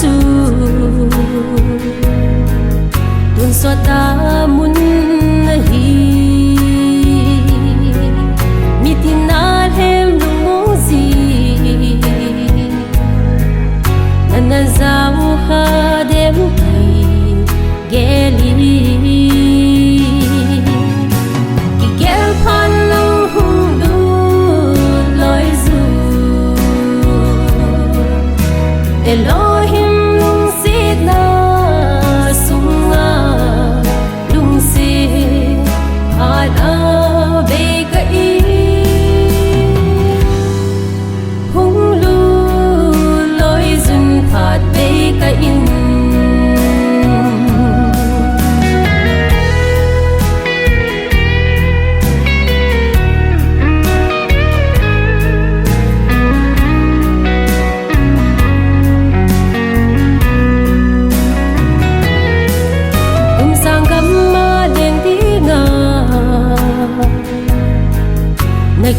chu tuần xóa ta muốn hi mi tin na hem lung mo gì na zau ha dem thầy ghé li ki ghé phan lâu hung du lối du Elohim lung sit na sunga lung si ada be ka i hung lu loi zun phat be ka in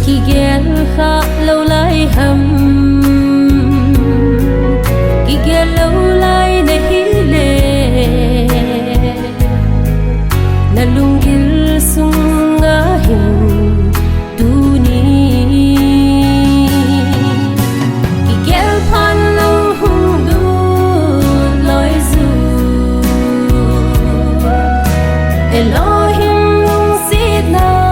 khi ghé khá lâu lại hầm khi ghé lâu lại để hi lệ na lung gil sung ngã hình tu ni khi ghé phan lâu hung du lối du Elohim lung sit na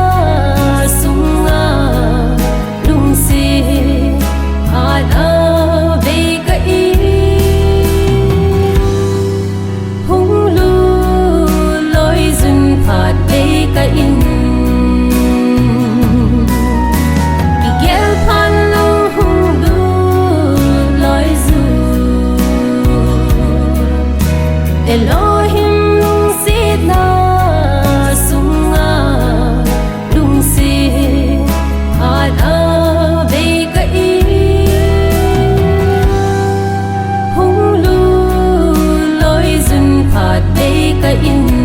Elohim lung sit na sunga lung si ada be ka i hung lu loi zun phat be ka in